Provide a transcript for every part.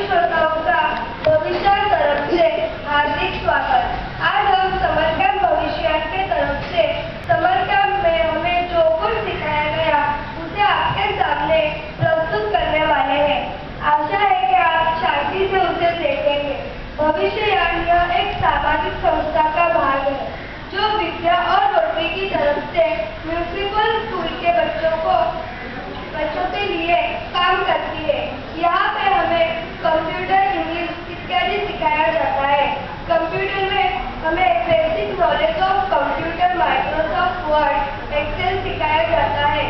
सभी श्रोताओं का भविष्य तरफ से हार्दिक स्वागत। आज हम समर कैंप भविष्य के तरफ से समर कैंप में हमें जो कुछ सिखाया गया उसे आपके सामने प्रस्तुत करने वाले हैं। आशा है कि आप शांति से उसे देखेंगे। भविष्ययान यह एक सामाजिक संस्था का भाग है जो विद्या और रोटरी की तरफ से म्यूनिसिपल स्कूल के बच्चों के लिए काम करती है। यहाँ पे हमें कंप्यूटर, इंग्लिश इत्यादि सिखाया जाता है। कंप्यूटर में हमें basic knowledge of computer, Microsoft Word, Excel सिखाया जाता है।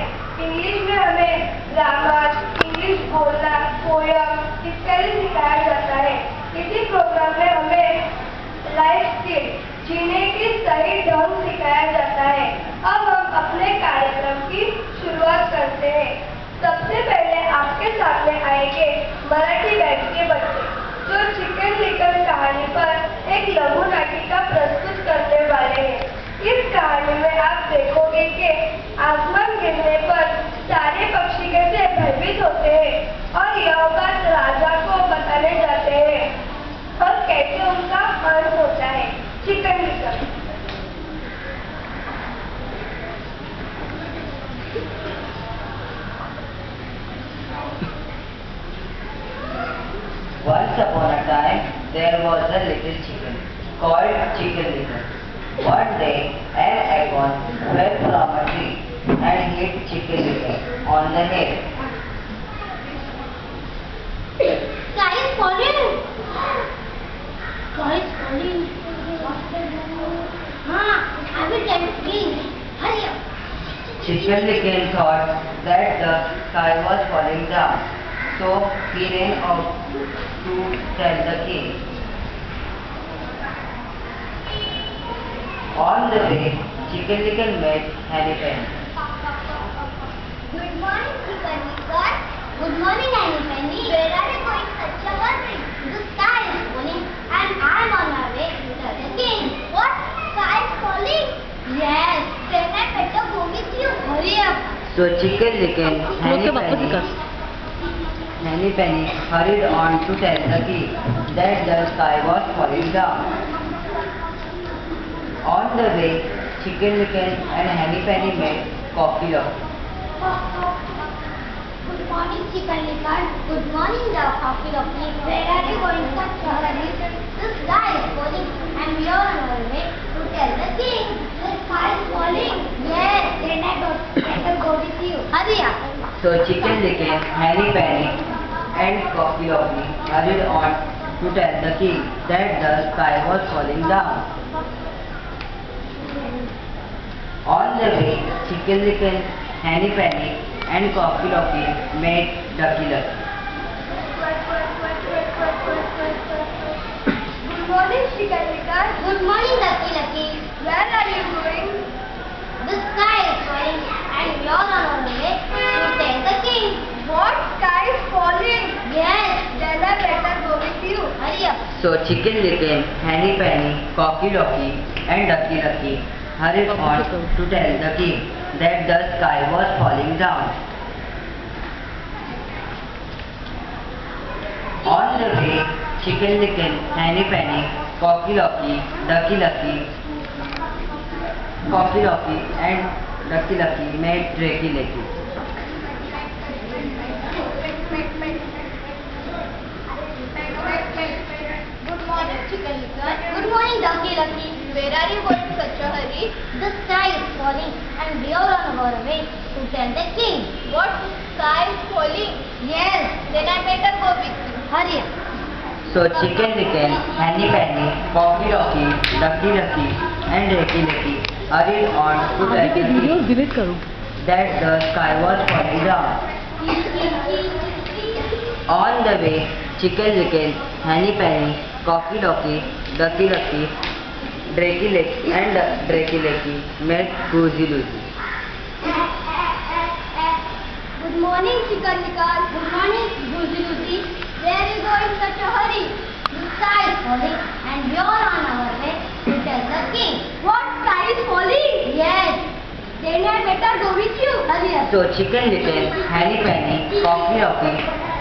इंग्लिश में हमें ग्रामर, इंग्लिश बोलना, पोयम इत्यादि सिखाया जाता है। इसी प्रोग्राम में हमें लाइफ स्किल, जीने की सही ढंग सिखाया जाता है। अब हम अपने कार्यक्रम की शुरुआत करते हैं। सबसे पहले आपके सामने आएंगे मराठी बैच के बच्चे जो चिकन लिकन कहानी पर एक लघु नाटिका प्रस्तुत करने वाले हैं। इस कहानी में आप देखोगे कि आसमान गिरने पर सारे पक्षी कैसे भयभीत होते हैं और यह बात राजा को बताने जाते हैं और कैसे उनका अंत होता है। Chicken लिकन। Once upon a time, there was a little chicken called Chicken Licken. One day, an acorn fell from a tree and hit Chicken Licken on the head. Sky is falling. Sky is falling. I will tell the king. Hurry up. Chicken Licken thought that the sky was falling down, so he ran out to tell the king. On the way, Chicken Licken met Henny Penny. Good morning, Chicken Licken. Good morning, Henny Penny. Where are you going such a hurry? The sky is falling and I am on my way to tell the king. What? Sky is falling? Yes. Then I better go with you. Hurry up. So Chicken Licken, Henny Penny hurried on to tell the king that the sky was falling down. On the way, Chicken Licken and Henny Penny met Coffee Lock. Good morning, Chicken Licken. Good morning, the Coffee Lock. Where are you going such a hurry? The sky is falling and we are on our way to tell the king. The sky is falling. Yes, then I better go with you. Hurry up. So Chicken Licken, Henny Penny and Coffee Lock hurried on to tell the king that the sky was falling down. On the way, Chicken Licken, Henny Penny and Coffee Lock met Ducky Lucky. Good morning, Chicken Licken. Good morning, Ducky Lucky. Where are you going? The sky is falling and we are on our way to tell the king. What? Sky is falling? Yes. Then I better go with you. Hurry up. So Chicken Licken, Henny Penny, Coffee Lock and Ducky Lucky hurried on to tell the king that the sky was falling down. On the way, Chicken Licken, Henny Penny, Coffee Lock, Ducky Lucky, Coffee Lock and Ducky Lucky met Drakey Lakey. Good morning, Chicken Licken. Good morning, Ducky Lucky. Where are you going in such a hurry? The sky is falling and we are on our way to tell the king. What? Sky is falling? Yes. Then I better go with you. Hurry up. So Chicken Licken, Henny Penny, Coffee Lock, Ducky Lucky and Drakey Lakey hurried on to tell the king that the sky was falling down. On the way, Chicken Licken, Henny Penny, Coffee Lock, Ducky Lucky, Drakey Lakey and Drakey Lakey met Goosey Lucy. Good morning, Chicken Licken. Good morning, Goosey Lucy. Where are you going such a hurry? The sky is falling and we are on our way to tell the king. What? Sky is falling? Yes. Then I better go with you. Hurry up. So Chicken Licken, Henny Penny, Coffee Lock,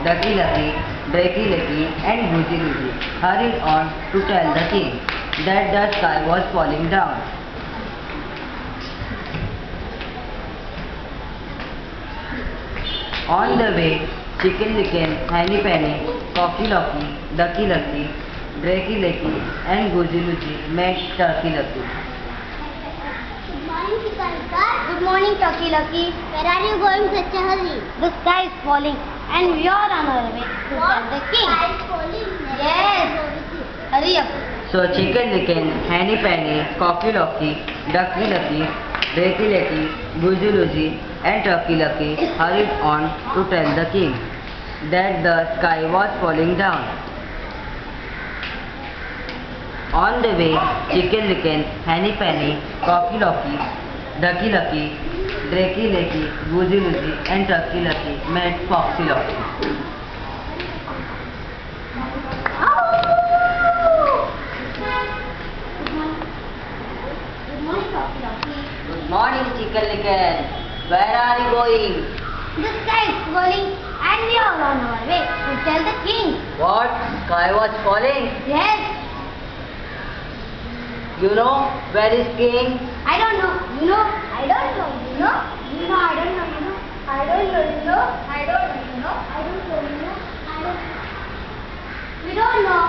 Ducky Lucky, Dreki Leki, and Guji Luji hurried on to tell the king that the sky was falling down. On the way, Chicken Licken, Henny Penny, Cocky Locky, Ducky Lucky, Dreki Leki, and Guji Luji met Turkey Lucky. Good morning, Chikalika. Good morning, Turkey Lucky. Where are you going such a hurry? The sky is falling and we are on our way to tell the king. Sky is falling? Yes. Hurry up. So Chicken Licken, Henny Penny, Cocky Locky, Ducky Lucky, Dreki Leki, Guji Luji, and Turkey Lucky hurried on to tell the king that the sky was falling down. On the way, Chicken Licken, Henny Penny, Cocky Locky, Ducky Lucky, Dreki Leki, Guji Luji, and Turkey Lucky met Foxy Locky. Good morning, Chicken Licken. Where are you going? The sky is falling and we are on our way to tell the king. What? Sky was falling? Yes. You know where is king? I don't know. You know? I don't know. You know? You know? I don't know. You know? I don't know. You know? I don't know. You know? I don't know. You know? I don't know. We don't know.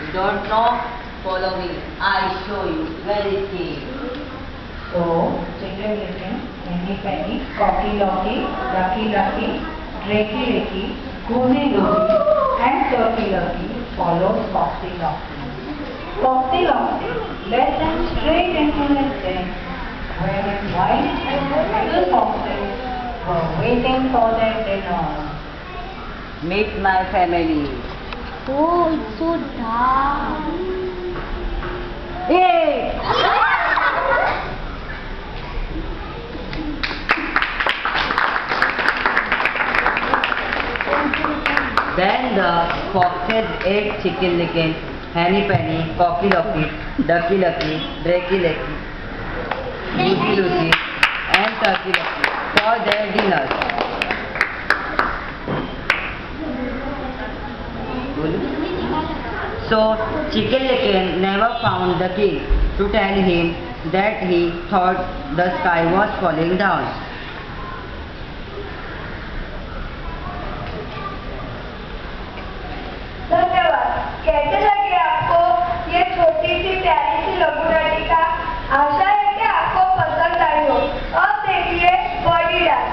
You don't know? Follow me. I show you where is king. So, Chicken Licken, Henny Penny, Cocky Locky, Ducky Lucky, Dreki Leki, Guji Luji, and Turkey Lucky followed Foxy Locky. Foxy Locky led them straight into his den, where white and little foxes were waiting for their dinner. Meet my family. Oh, it's so dark. Hey! Then the foxes ate Chicken Licken, Henny Penny, Cocky Locky, Ducky Lucky, Dreki Leki, Guji Luji, and Turkey Lucky for their dinner. So Chicken Licken never found the king to tell him that he thought the sky was falling down. धन्यवाद। कैसे लगे आपको ये छोटी सी प्यारी सी लघु नाटिका? आशा है कि आपको पसंद आई हो। अब देखिए बॉडी डांस।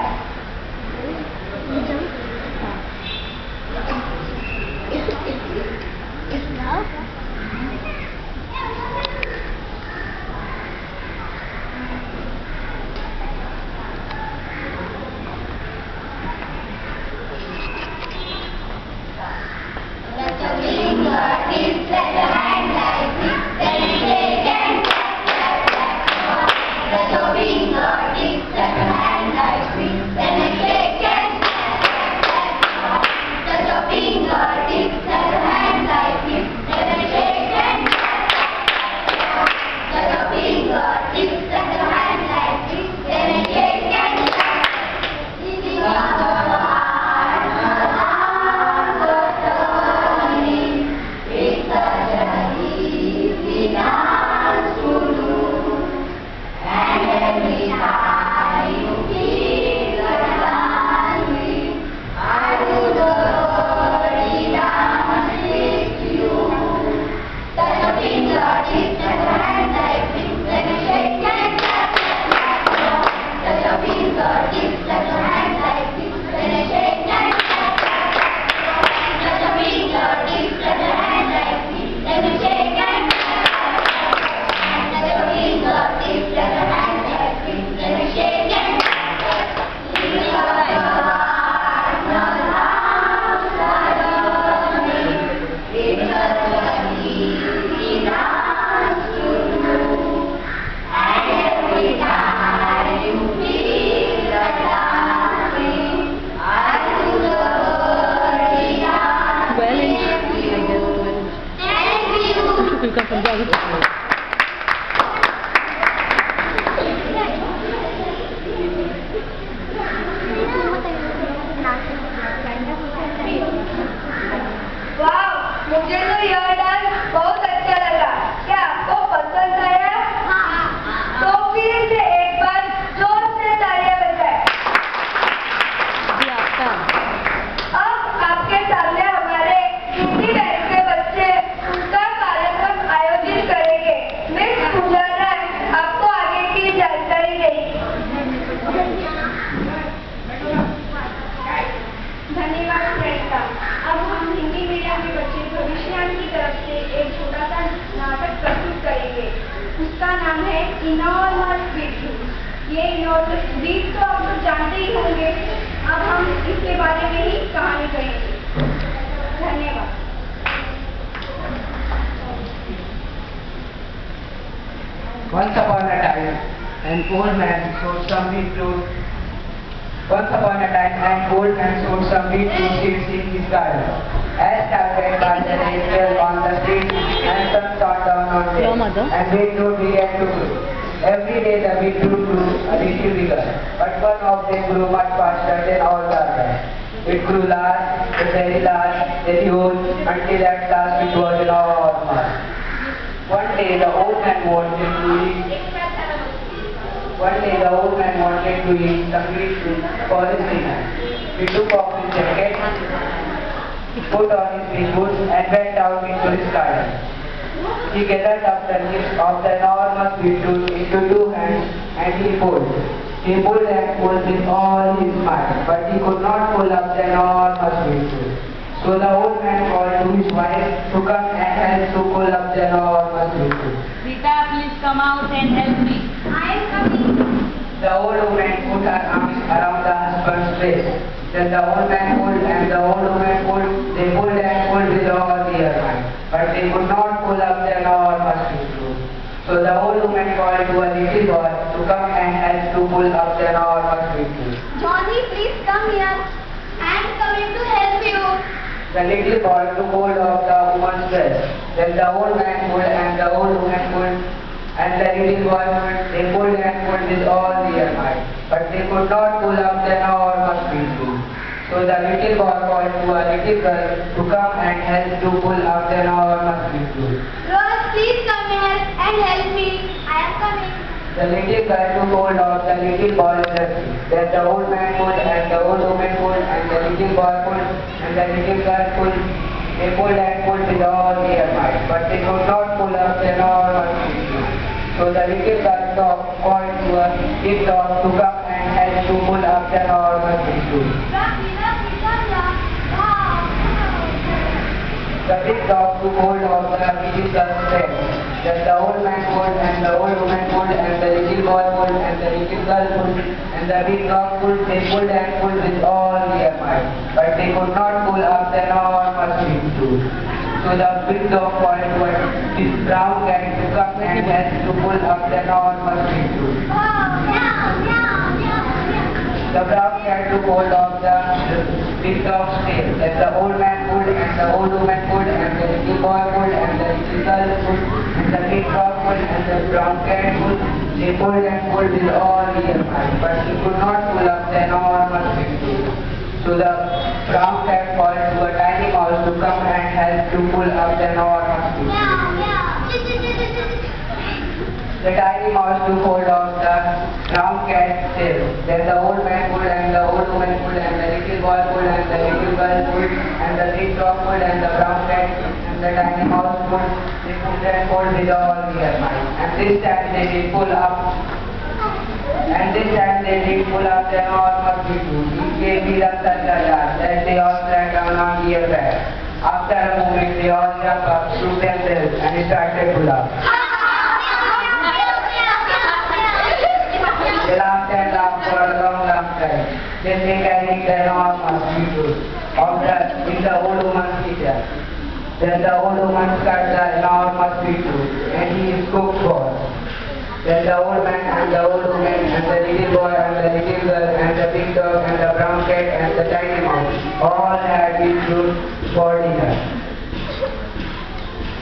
सामने हमारे हिंदी बैच के बच्चे उनका कार्यक्रम आयोजित करेंगे। मिस पूजा राय आपको आगे की जानकारी देंगी। धन्यवाद प्रियंका। अब हम हिंदी मीडियम के बच्चे भविष्यान की तरफ से एक छोटा सा नाटक प्रस्तुत करेंगे। उसका नाम है इनॉर्मस बीट। ये इनॉर्मस बीट तो आप लोग जानते ही होंगे। अब हम इसके बारे में ही कहानी कहेंगे। धन्यवाद। Once upon a time, an old man sowed some wheat fruit. Once upon a time, an old man sowed some wheat fruit seeds in his garden. As started by the rain fell on the seeds, and sun shone down on them, and wheat fruit began to grow. Every day the wheat fruit grew a little bigger, but one of them grew much faster than all the others. It grew large, very large, very huge, until at last it was enormous. One day the old man wanted to eat some wheat fruit for his dinner. He took off his jacket, put on his big boots, and went out into his garden. He gathered up the leaves of the enormous wheat fruit into two hands, and he pulled. He pulled and pulled with all his might, but he could not pull up the enormous wheat fruit. So the old man called to his wife to come and help to pull up the enormous wheat fruit. Rita, please come out and help me. I am coming. The old woman put her arms around the husband's waist. Then the old man pulled and the old woman pulled. They pulled and pulled with all their might, but they could not pull up the enormous wheat fruit. So the old woman called to a little boy to come and help to pull up the enormous wheat fruit. Johnny, please come here. I am coming to help you. The little boy took hold of the woman's dress. Then the old man pulled and the old woman pulled, and the little boy pulled. They pulled and pulled with all their might, but they could not pull up the enormous wheat fruit. So the little boy called to a little girl to come and help to pull up the enormous wheat fruit. Rose, please come here and help me. I am coming. The little girl took hold of the little boy's dress. Then the old man pulled and the old woman pulled and the little boy pulled and the little girl pulled. They pulled and pulled with all their might, but they could not pull up the enormous wheat fruit. So the little girl called to a big dog to come and help to pull up the enormous wheat fruit. Rocky, Rocky, come here. Wow. The big dog took hold of the little girl's head. Then the old man pulled and the old woman pulled and the little boy pulled and the little girl pulled and the big dog pulled. They pulled and pulled with all their might, but they could not pull up the enormous wheat fruit. So the big dog called to this brown cat to come and help to pull up the enormous wheat fruit. Oh, meow, meow, meow, meow. The brown cat took hold of the big dog's tail. Then the old man pulled and the old woman pulled and the little boy pulled and the little girl pulled and the big dog pulled and the brown cat pulled. They pulled and pulled with all their might, but he could not pull up the enormous wheat fruit. So the brown cat called to a tiny mouse to come and help to pull up the enormous wheat fruit. Meow, meow. The tiny mouse took hold of the brown cat's tail. Then the old man pulled and the old woman pulled and the little boy pulled and the little girl pulled and the big dog pulled and the brown cat and the tiny mouse pulled. They pulled and pulled with all their might. And this time they did pull up. And this time they did pull up the enormous wheat fruit. It gave me such a laugh that they all sat down on their back. After a moment they all jumped up, shook themselves and started to laugh. They laughed and laughed for a long time. Then they carried the enormous wheat fruit in the old woman's kitchen. Then the old woman cut the enormous wheat fruit and he is cooked for. Then the old man and the old woman and the little boy and the little girl and the big dog and the brown cat and the tiny mouse all had wheat fruit for dinner.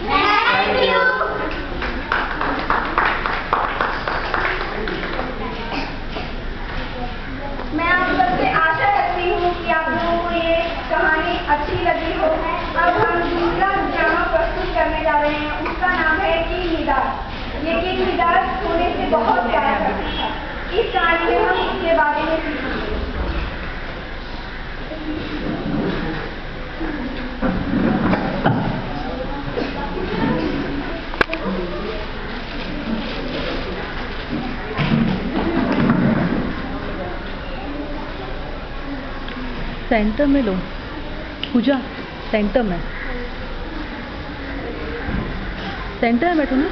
Thank you. मैं आप सबसे आशा रखती हूँ कि आप लोगों को ये कहानी अच्छी लगी हो। अब हम दूसरा ड्रामा प्रस्तुत करने जा रहे हैं। उसका नाम है किंग मिडास। ये किंग मिडास सोने से बहुत प्यार करता था। इस कहानी में हम इसके बारे में सीखेंगे। सेंटर में लो पूजा, सेंटर में बैठो ना।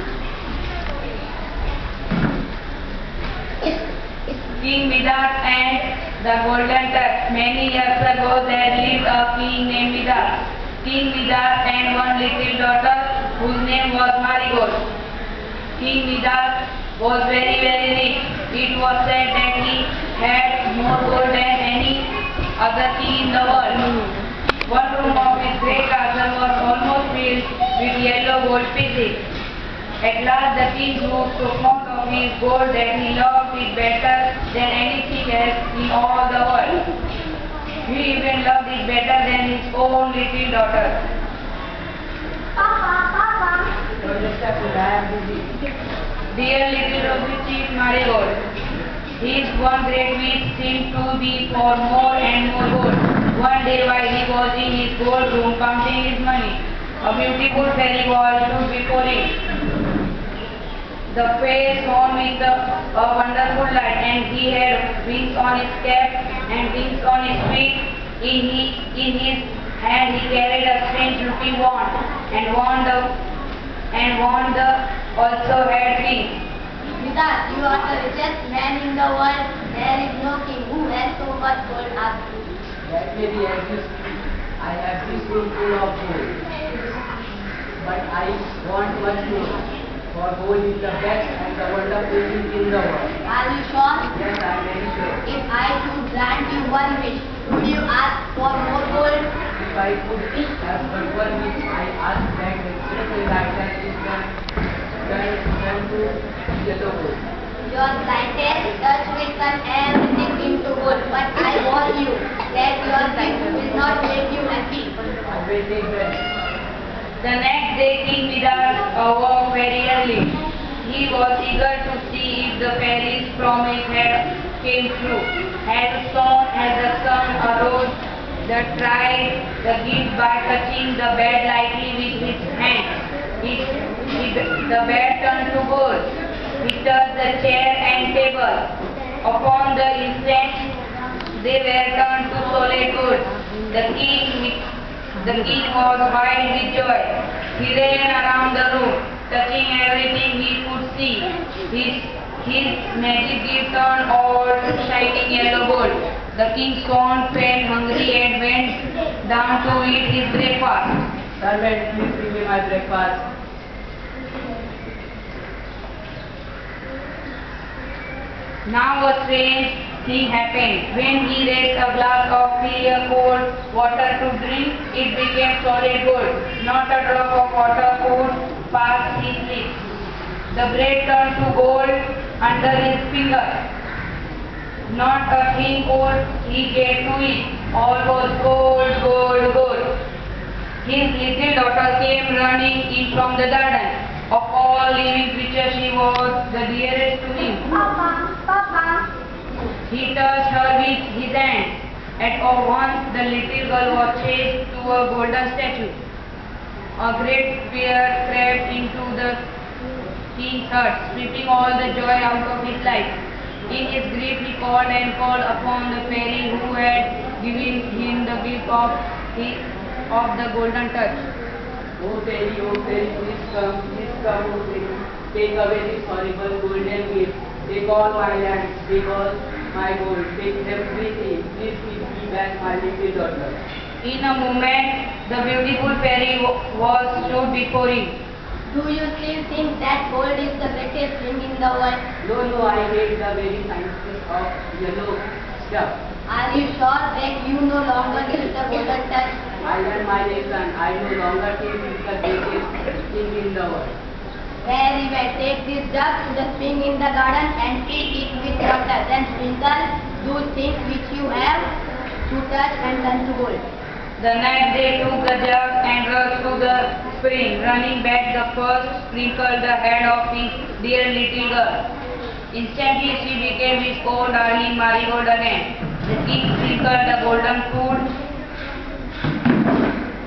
King Vidar and the Golden Touch. Many years ago there lived a king named Vidar. King Vidar and one little daughter whose name was Marigold. King Vidar was very rich. It was said that he had more gold than any other king in the world. One room of his great castle was almost filled with yellow gold pieces. At last the king grew so fond of his gold that he loved it better than anything else in all the world. He even loved it better than his own little daughter. Papa. Dear little rosy cheeked Marigold, his one great wish seemed to be for more and more gold. One day while he was in his gold room counting his money, a beautiful fairy was stood before him. The face shone with a wonderful light, and he had wings on his cap and wings on his feet. In his hand he carried a strange-looking wand, and wand also had wings. Vidar, you are the richest man in the world. There is no king who has so much gold as you. That may be as you speak. I have this room full of gold. But I want much more. For gold is the best and the wonderful thing in the world. Are you sure? Yes, I am very sure. If I should grant you one wish, would you ask for more gold? If I could have but one wish, I ask that the special light is turn to yellow gold. Your slightest touch will turn everything into gold, but I warn you that your gift will not make you happy. I will take that. The next day King Vidar awoke very early. He was eager to see if the fairy's promise had came true. As soon as the sun arose, he tried the gift by touching the bed lightly with his hand. The bed turned to gold. He touched the chair and table. Upon the instant, they were turned to solid gold. The king was wild with joy. He ran around the room, touching everything he could see. His magic gift turned all to shining yellow gold. The king's son felt hungry and went down to eat his breakfast. Servant, please bring me my breakfast. Now a strange thing happened. When he raised a glass of clear cold water to drink, it became solid gold. Not a drop of water could pass his lips. The bread turned to gold under his fingers. Not a thing could he get to eat. All was gold, gold, gold. His little daughter came running in from the garden. Of all living creatures, she was the dearest to him. Papa. He touched her with his hand. At once the little girl was changed to a golden statue. A great fear crept into the king's heart, stripping all the joy out of his life. In his grief he called and called upon the fairy who had given him the gift of the golden touch. Oh fairy, please come, oh fairy. Take away this horrible golden gift. Take all my land, take all my gold, take everything. Please give me back my little daughter. In a moment, the beautiful fairy was stood before him. Do you still think that gold is the greatest thing in the world? No, I hate the very sciences of yellow stuff. Are you sure that you no longer need the golden touch? I learned my lesson. I no longer think it's the greatest thing in the world. Very well. Take this jug to the spring in the garden and fill it with water. Then sprinkle those things which you have to touch and turn to gold. The next day took the jug and rushed to the spring. Running back, the first sprinkled the head of his dear little girl. Instantly she became his own darling Marigold again. The king sprinkled the golden food,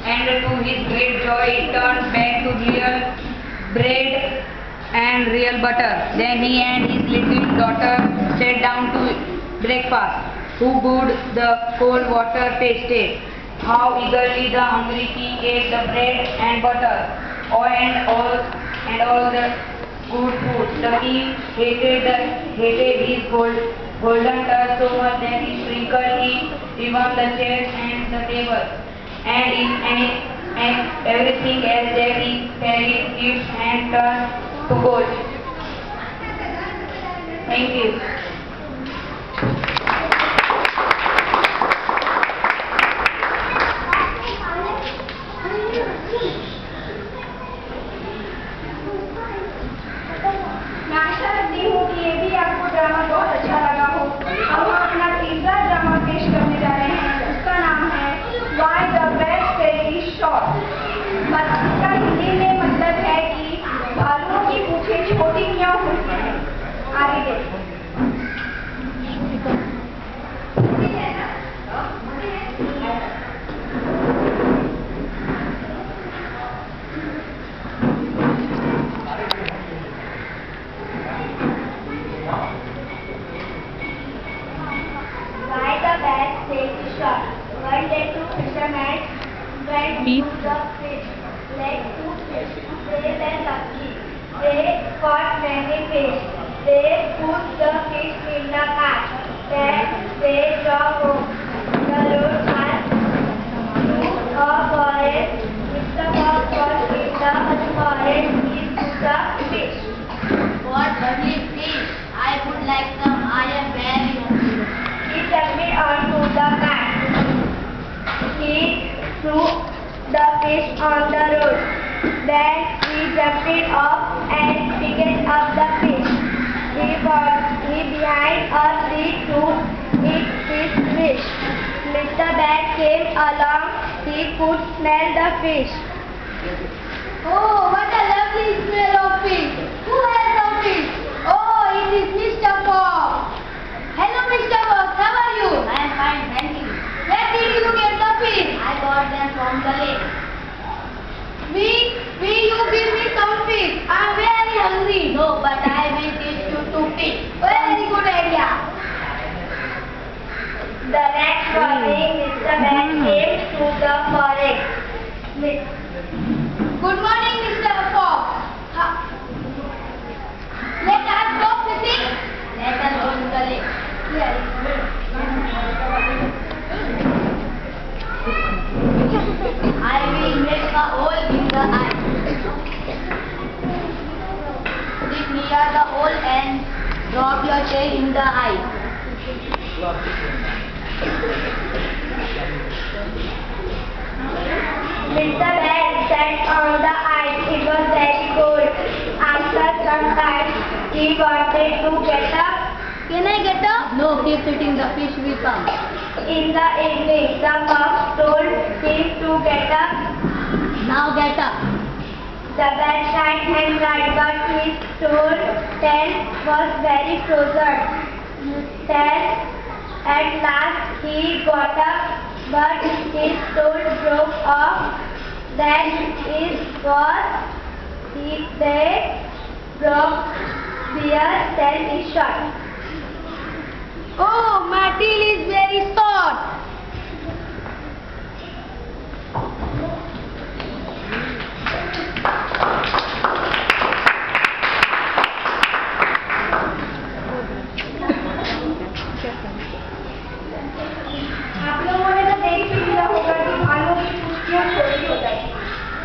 and to his great joy it turned back to real bread and real butter. Then he and his little daughter sat down to breakfast. who good the cold water tasted. How eagerly the hungry king ate the bread and butter, and all the good food. The king hated his golden touch so much that he sprinkled it even the chairs and the tables, and everything else that he carried gifts and turned to gold. Thank you. मैं आशा रखती हूँ कि ये भी आपको drama बहुत अच्छा लगा हो। अब हम अपना तीसरा ड्रामा पेश करने जा रहे हैं। उसका नाम है Why the Best Very Short। इसका हिंदी में मतलब है कि भालुओं की पूंछें छोटी क्यों होती हैं। आगे देखो। Why the best very short? One day two fishermen went to the fish. Let two fish. They were lucky. They caught many fish. They put the fish in the cart. Then they drove home. The road was through a forest. Mr. Fox was in the forest. He saw the fish. What lovely fish! I would like some. I am very hungry. He jumped onto the mat. He threw the fish on the road. Then he jumped off and picked up the fish. He behind a tree to eat his fish. Mr. Bat came along. He could smell the fish. Oh, what a lovely smell of fish! Who has the fish? Oh, it is Mr. Fox. Hello, Mr. Fox. How are you? I am fine, thank you. Where did you get the fish? I got them from the lake. Will you give me some fish? I am very hungry. No, but I will teach you to fish. Very good idea. The next morning, Mr. Bat came to the forest. Good morning, Mr. Fox. Let us go fishing. Let us go to the lake. Here. I will make a hole in the eye. Sit near the hole and drop your tail in the eye. Mr. Bat sat on the ice. It was very cold. After some time, he wanted to get up. Can I get up? No, keep sitting. The fish will come. In the evening, the fox told him to get up. Now get up. The bat tried and tried, but his tail was very frozen. Then, at last, he got up, but his tail broke off. That is what they broke their tail is short. Oh, my tail is very short. आप लोगों ने तो देख ही लिया होगा कि भालुओं की पूंछें छोटी हो जाती हैं।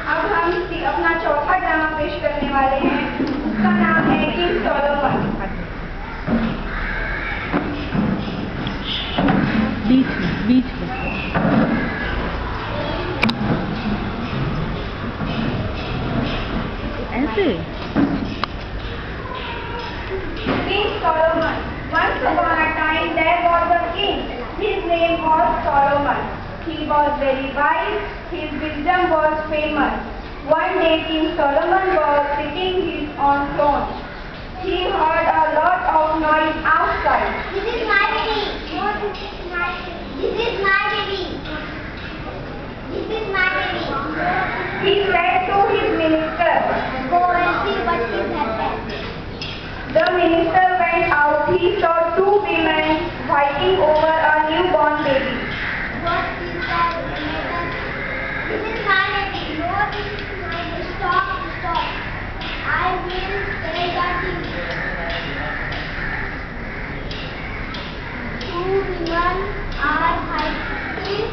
अब हम अपना चौथा ड्रामा पेश करने वाले हैं। उसका नाम है किंग सोलोमन। बीच में ऐसे King Solomon. Once upon a time there was a king. His name was Solomon. He was very wise. His wisdom was famous. One day King Solomon was sitting on throne. He heard a lot of noise outside. This is my baby. No, this is my baby. This is my baby. This is my baby. He said to his minister. Go and see what is happening. The minister went out. He saw two women fighting over a Stop. I will say that two women are fighting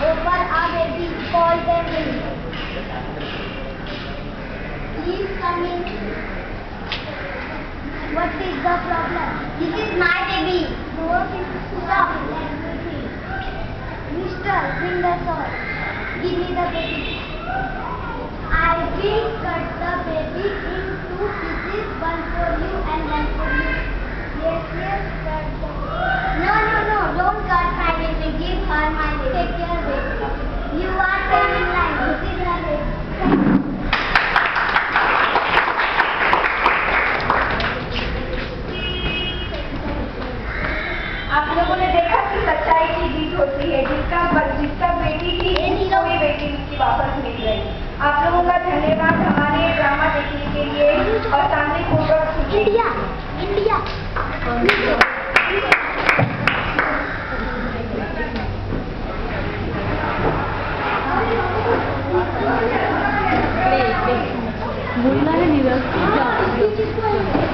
over a baby. Call them in. Please come in. What is the problem? This is my baby. No, stop. Let me see. Mister, bring the sword. Give me the baby. I will cut the baby in two pieces, one for you and one for you. Yes, cut the. No, don't cut my baby. Give her my baby. Take care, baby. You are standing line. This is her baby. आप लोगों ने देखा कि सच्चाई की जीत होती है, जिसका बेटी की कोई बेटी उसकी वापस मिल गई। आप लोगों का धन्यवाद हमारे ये ड्रामा देखने के लिए और शांतिपूर्वक इंडिया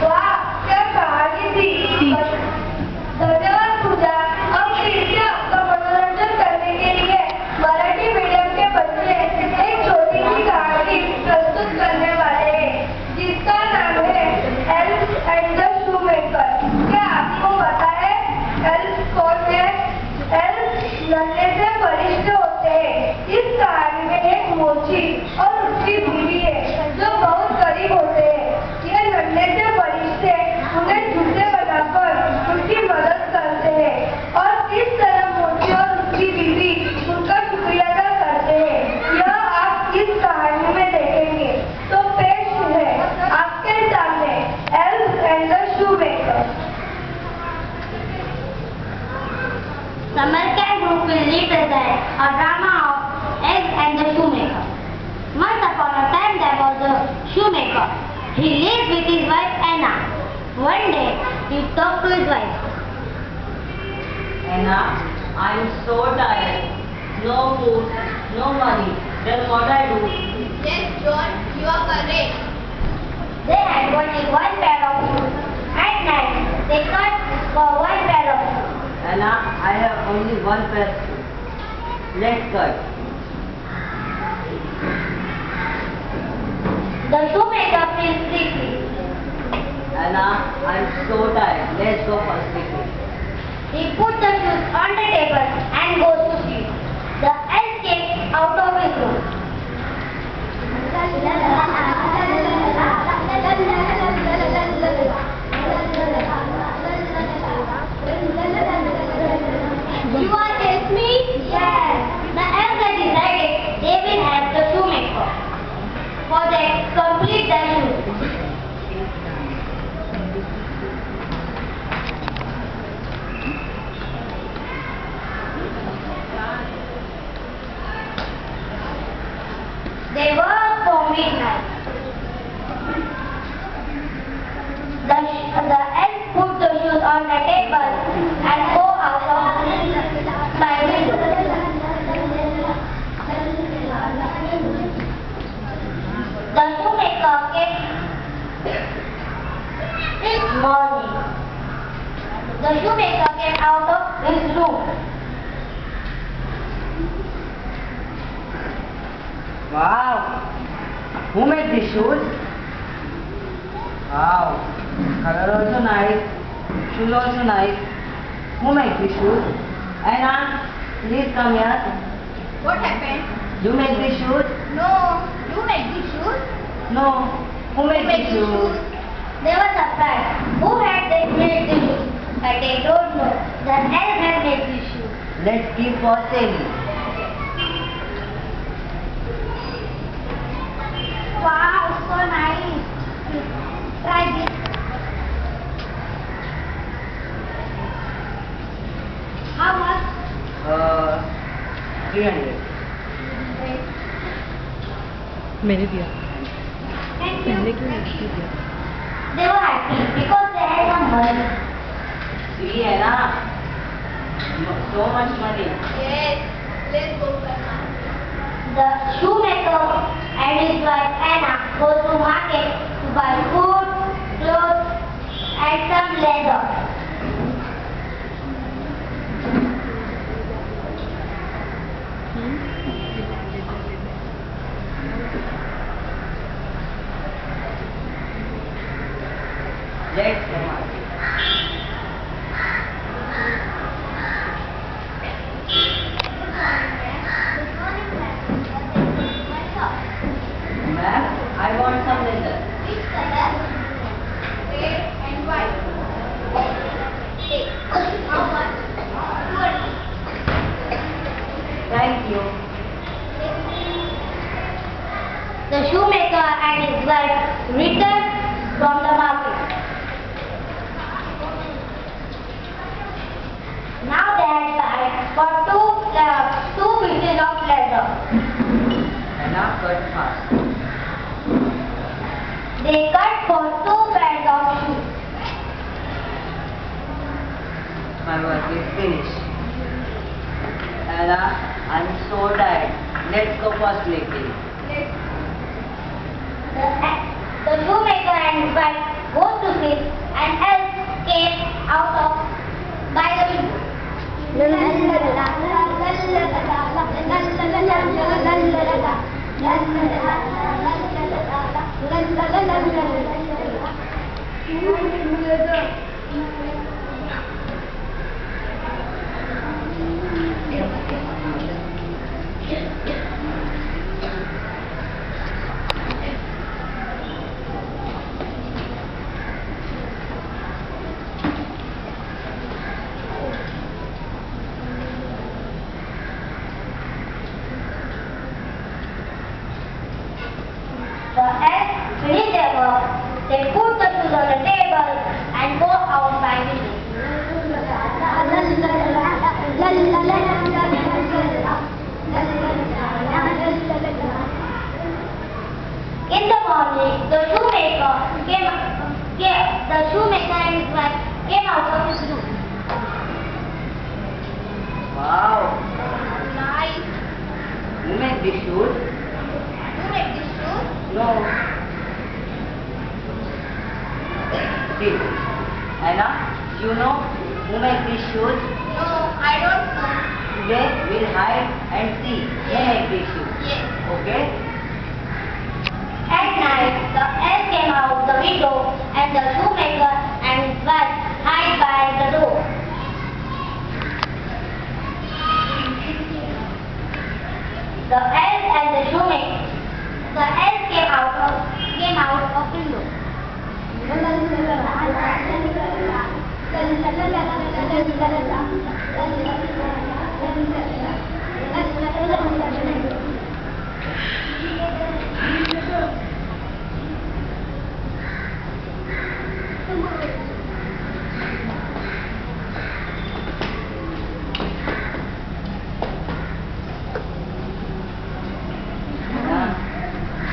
वाह, क्या कहानी थी। धन्यवाद पूजा। अब फिर से आपका मनोरंजन करने के लिए मराठी मीडियम के बच्चे एक छोटी सी कहानी प्रस्तुत करने वाले हैं, जिसका नाम है एल्फ एंड द शूमेकर। क्या आपको पता है एल्फ कौन है? एल्फ नन्हे से वरिष्ठ होते हैं। इस कहानी में एक मोची और उसकी बीवी है जो बहुत गरीब होते हैं। ये नन्हे से वरिष्ठ उन्हें जूते बनाकर उनकी मदद करते हैं और किस तरह मोची और उसकी बीवी उनका शुक्रिया अदा करते हैं, यह आप इस कहानी में देखेंगे। तो पेश है आपके सामने elf and the shoemaker. Summer camp group will represent a drama of Elf and the Shoemaker. Once upon a time there was a shoemaker. He lived with his wife Anna. One day he talked to his wife. Anna, I'm so tired. No food, no money. Then what I do? Yes, John, you are correct. They had only one pair of shoes. At night they cut for one pair of shoes. Anna, I have only one pair. Let's cut. The shoemaker feels sleepy. Anna, I'm so tired. Let's go for sleeping. He puts the shoes on the table and goes to sleep. The elf came out of his room. You want to help me? Yes. The elves had decided they will help the shoemaker. For they complete their shoes. They work for midnight. The elf put the shoes on the table and go out of by window. The shoemaker came. It's morning. The shoemaker came out of his room. Wow! Who made these shoes? Wow! Color also nice. Shoes also nice. Who made these shoes? Anna, please come here. What happened? You made these shoes? No, you made these shoes? No. Who made these shoes? They were surprised. Who had they made these shoes? But they don't know. The elf had made these shoes. Let's keep for sailing. Wow, so nice. Try this. How much? 300. मैंने दिया Thank you. पहले क्यों नहीं दिया They were happy because they had some money. See, Anna? So much money. Yes, let's go. The shoemaker and his wife Anna go to market to buy food, clothes, and some leather. Let's go market. Ma'am, I want some leather. Which color? Red and white. Take. How much? 20. Thank you. The shoemaker and his wife returned from the market. Now they had time for two pieces of leather. Anna, cut fast. They cut for 2 pairs of shoes. My work is finished. Anna, I'm so tired. Let's go for sleeping. The shoemaker and his wife go to sleep and Elf came out of by the window. The elves finish their work, they put the shoes on the table and go out by window. In the morning, the shoemaker and his wife came out of his room. Wow. Nice. You make these shoes? You make this shoe? No. See, Anna, you know who make these shoes? No, I don't know. Today we'll hide and see who make these shoes. Yes. Okay? At night, the elf came out the window and the shoemaker and his wife hid by the door. The elf and the shoemaker. The elf came out of window.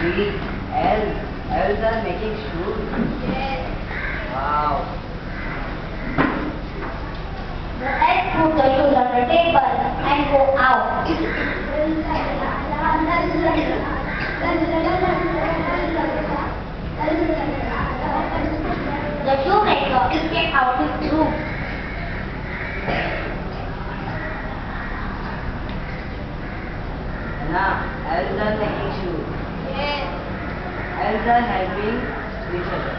These elves are making shoes. Yes. Wow. The elf put the shoes on the table and go out. The shoemaker came out his room. Now, elves are making shoes. Yes. Elves are helping each other.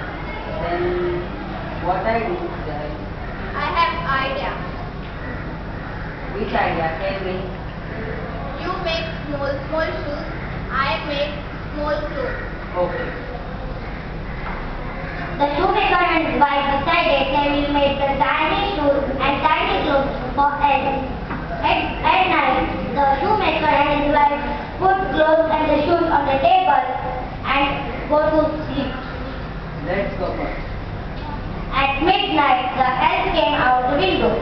Then, what I do then? I have idea. Which idea? Tell me. You make small shoes. I make small clothes. Okay. The shoemaker and his wife decided they will make the tiny shoes and tiny clothes for elves. At night, the shoemaker and his wife put clothes and the shoes on the table and go to sleep. Let's go first. At midnight, the elf came out the window.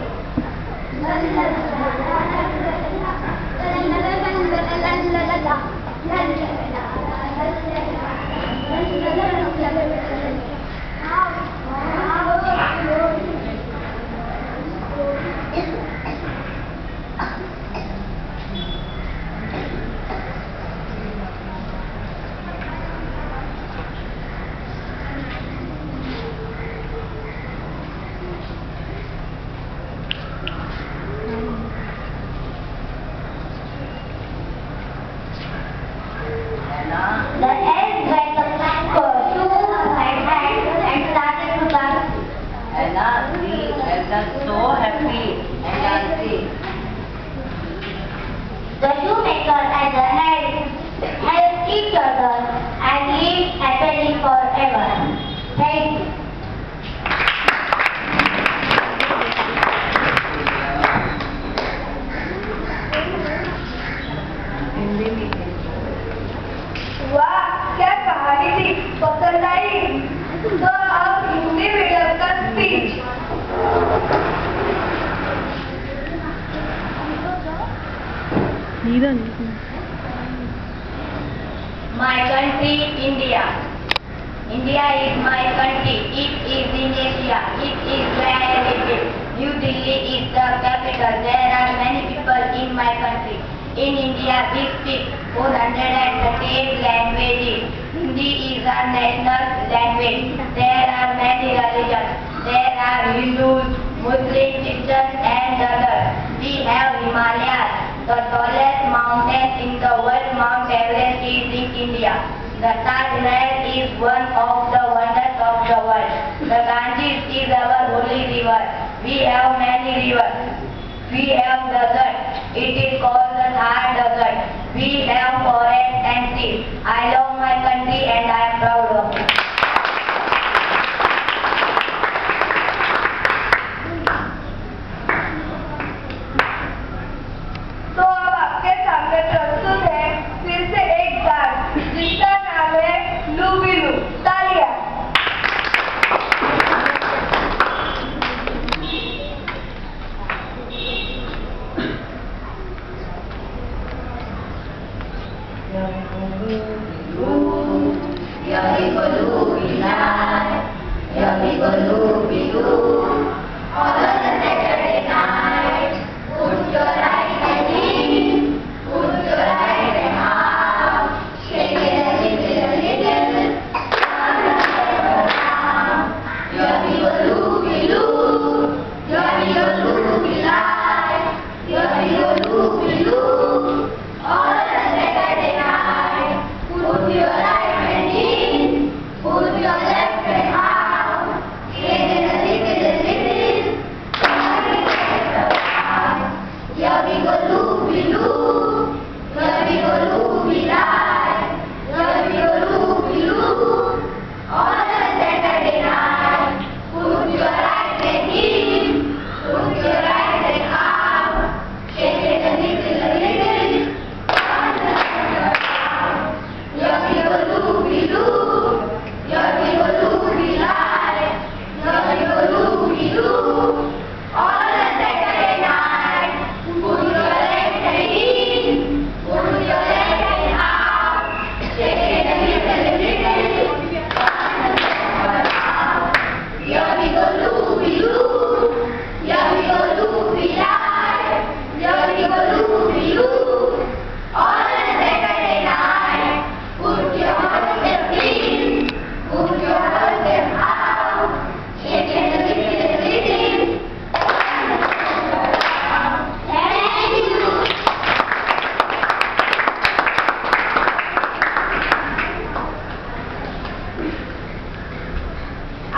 The elves went up to and started to dance. Anna, see, Elsa so happy and dancing. The shoemaker and the elves helped each other and lived happily forever. Thank you. वाह, क्या कहानी थी, पसंद आई। तो अब Hindi medium का speech. My country, India. India is my country. It is in Asia. It is where I live. New Delhi is the capital. There are many people in my country. In India, we speak 438 languages. Hindi is our national language. There are many religions. There are Hindus, Muslims, Christians, and others. We have Himalayas. The tallest mountain in the world, Mount Everest, is in India. The Taj Mahal is one of the wonders of the world. The Ganges is our holy river. We have many rivers. We have desert. It is called the Thar Desert. We have forest and sea. I love my country and I am proud of it. तो अब आपके सामने प्रस्तुत है फिर से एक गान जिसका नाम है लूबिलू। तालियां।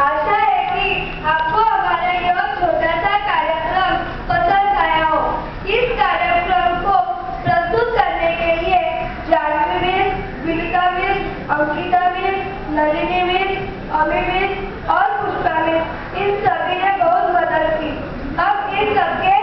आशा है कि आपको हमारा यह छोटा सा कार्यक्रम पसंद आया हो। इस कार्यक्रम को प्रस्तुत करने के लिए Janvi miss, Vinita miss, Ankita miss, Nalini miss, Ami miss और पुष्पा मिस इन सभी ने बहुत मदद की। हम इन सबके